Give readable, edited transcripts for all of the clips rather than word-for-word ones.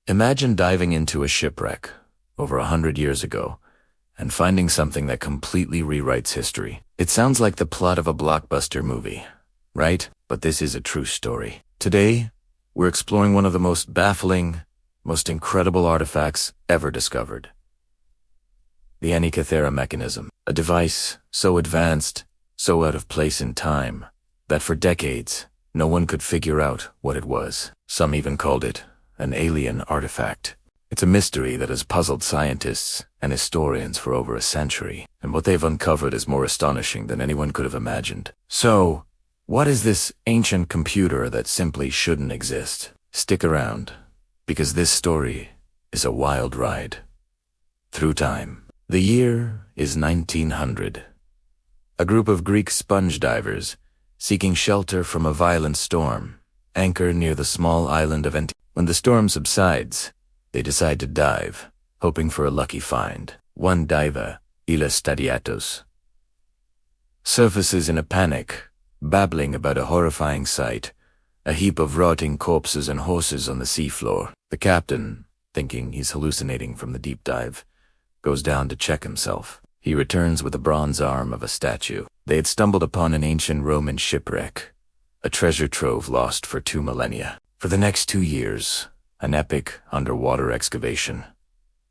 Imagine diving into a shipwreck over 100 years ago and finding something that completely rewrites history. It sounds like the plot of a blockbuster movie, right? But this is a true story. Today, we're exploring one of the most baffling, most incredible artifacts ever discovered. The Antikythera mechanism, a device so advanced, so out of place in time, that for decades, no one could figure out what it was. Some even called it an alien artifact. It's a mystery that has puzzled scientists and historians for over a century, and what they've uncovered is more astonishing than anyone could have imagined. So, what is this ancient computer that simply shouldn't exist? Stick around, because this story is a wild ride through time. The year is 1900. A group of Greek sponge divers, seeking shelter from a violent storm, anchor near the small island of Antikythera. When the storm subsides, they decide to dive, hoping for a lucky find. One diver, Ilis Stadiatos, surfaces in a panic, babbling about a horrifying sight, a heap of rotting corpses and horses on the seafloor. The captain, thinking he's hallucinating from the deep dive, goes down to check himself. He returns with the bronze arm of a statue. They had stumbled upon an ancient Roman shipwreck, a treasure trove lost for 2 millennia. For the next 2 years, an epic underwater excavation,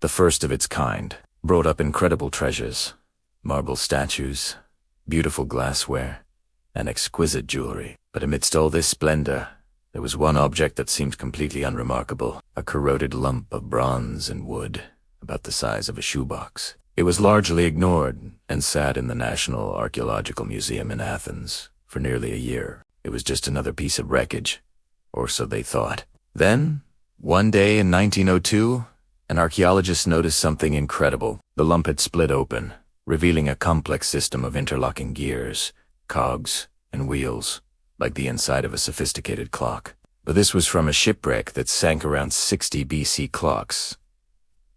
the first of its kind, brought up incredible treasures, marble statues, beautiful glassware, and exquisite jewelry. But amidst all this splendor, there was one object that seemed completely unremarkable, a corroded lump of bronze and wood, about the size of a shoebox. It was largely ignored and sat in the National Archaeological Museum in Athens for nearly a year. It was just another piece of wreckage, or so they thought. Then, one day in 1902, an archaeologist noticed something incredible. The lump had split open, revealing a complex system of interlocking gears, cogs, and wheels, like the inside of a sophisticated clock. But this was from a shipwreck that sank around 60 BC clocks.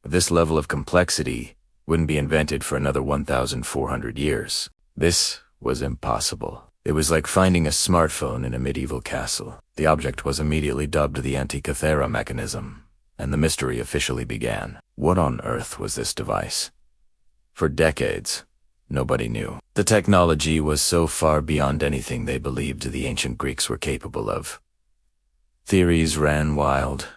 This level of complexity wouldn't be invented for another 1,400 years. This was impossible. It was like finding a smartphone in a medieval castle. The object was immediately dubbed the Antikythera mechanism, and the mystery officially began. What on earth was this device? For decades, nobody knew. The technology was so far beyond anything they believed the ancient Greeks were capable of. Theories ran wild.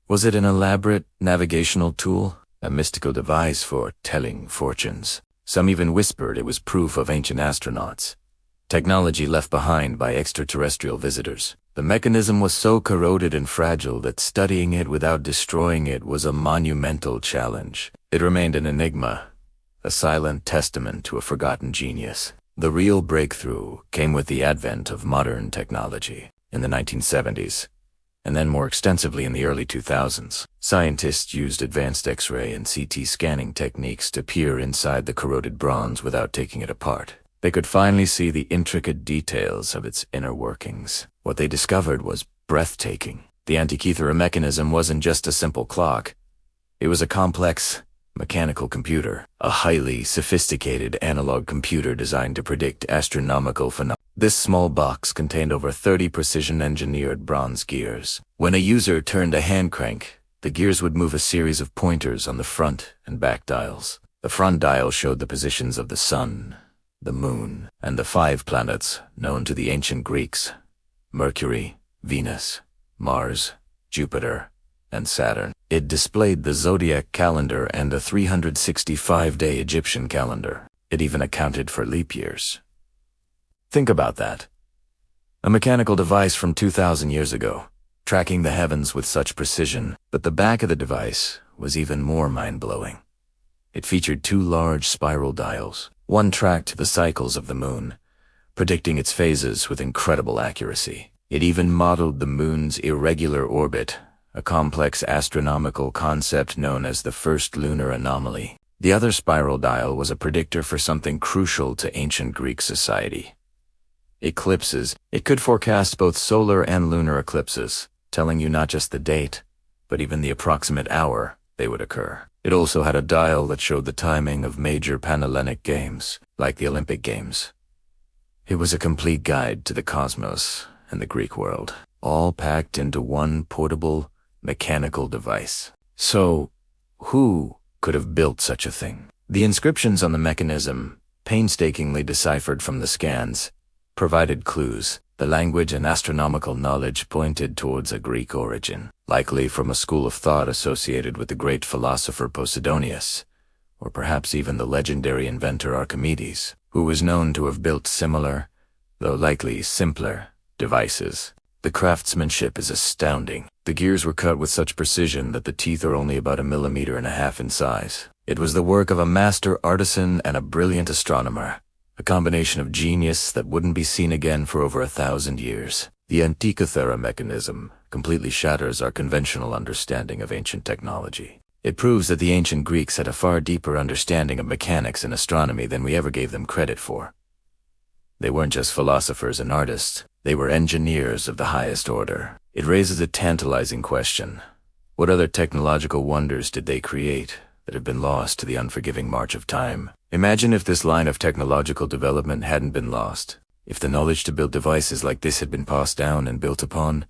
Was it an elaborate navigational tool? A mystical device for telling fortunes? Some even whispered it was proof of ancient astronauts, technology left behind by extraterrestrial visitors. The mechanism was so corroded and fragile that studying it without destroying it was a monumental challenge. It remained an enigma, a silent testament to a forgotten genius. The real breakthrough came with the advent of modern technology in the 1970s, and then more extensively in the early 2000s. Scientists used advanced X-ray and CT scanning techniques to peer inside the corroded bronze without taking it apart. They could finally see the intricate details of its inner workings. What they discovered was breathtaking. The Antikythera mechanism wasn't just a simple clock. It was a complex, mechanical computer, a highly sophisticated analog computer designed to predict astronomical phenomena. This small box contained over 30 precision-engineered bronze gears. When a user turned a hand crank, the gears would move a series of pointers on the front and back dials. The front dial showed the positions of the sun, the moon, and the 5 planets known to the ancient Greeks: Mercury, Venus, Mars, Jupiter, and Saturn. It displayed the zodiac calendar and a 365-day Egyptian calendar. It even accounted for leap years. Think about that. A mechanical device from 2,000 years ago, tracking the heavens with such precision. But the back of the device was even more mind-blowing. It featured 2 large spiral dials. One tracked the cycles of the moon, predicting its phases with incredible accuracy. It even modeled the moon's irregular orbit, a complex astronomical concept known as the first lunar anomaly. The other spiral dial was a predictor for something crucial to ancient Greek society: eclipses. It could forecast both solar and lunar eclipses, telling you not just the date, but even the approximate hour they would occur. It also had a dial that showed the timing of major Panhellenic games, like the Olympic Games. It was a complete guide to the cosmos and the Greek world, all packed into one portable, mechanical device. So, who could have built such a thing? The inscriptions on the mechanism, painstakingly deciphered from the scans, provided clues. The language and astronomical knowledge pointed towards a Greek origin, likely from a school of thought associated with the great philosopher Posidonius, or perhaps even the legendary inventor Archimedes, who was known to have built similar, though likely simpler, devices. The craftsmanship is astounding. The gears were cut with such precision that the teeth are only about 1.5 millimeters in size. It was the work of a master artisan and a brilliant astronomer, a combination of genius that wouldn't be seen again for over 1,000 years. The Antikythera mechanism completely shatters our conventional understanding of ancient technology. It proves that the ancient Greeks had a far deeper understanding of mechanics and astronomy than we ever gave them credit for. They weren't just philosophers and artists, they were engineers of the highest order. It raises a tantalizing question. What other technological wonders did they create that have been lost to the unforgiving march of time? Imagine if this line of technological development hadn't been lost. If the knowledge to build devices like this had been passed down and built upon,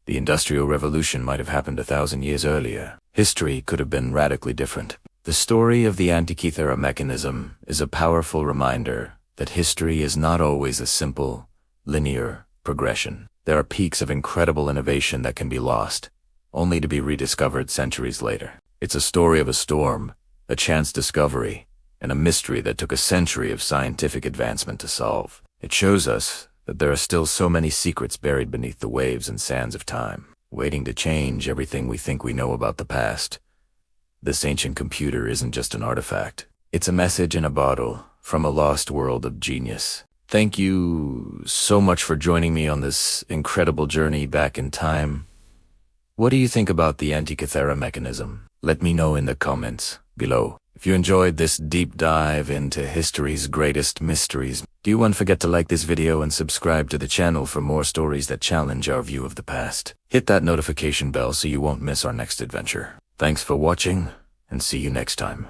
the Industrial Revolution might have happened 1,000 years earlier. History could have been radically different. The story of the Antikythera mechanism is a powerful reminder that history is not always a simple, linear progression. There are peaks of incredible innovation that can be lost, only to be rediscovered centuries later. It's a story of a storm, a chance discovery, and a mystery that took a century of scientific advancement to solve. It shows us that there are still so many secrets buried beneath the waves and sands of time, waiting to change everything we think we know about the past. This ancient computer isn't just an artifact. It's a message in a bottle from a lost world of genius. Thank you so much for joining me on this incredible journey back in time. What do you think about the Antikythera mechanism? Let me know in the comments below. If you enjoyed this deep dive into history's greatest mysteries, don't forget to like this video and subscribe to the channel for more stories that challenge our view of the past. Hit that notification bell so you won't miss our next adventure. Thanks for watching, and see you next time.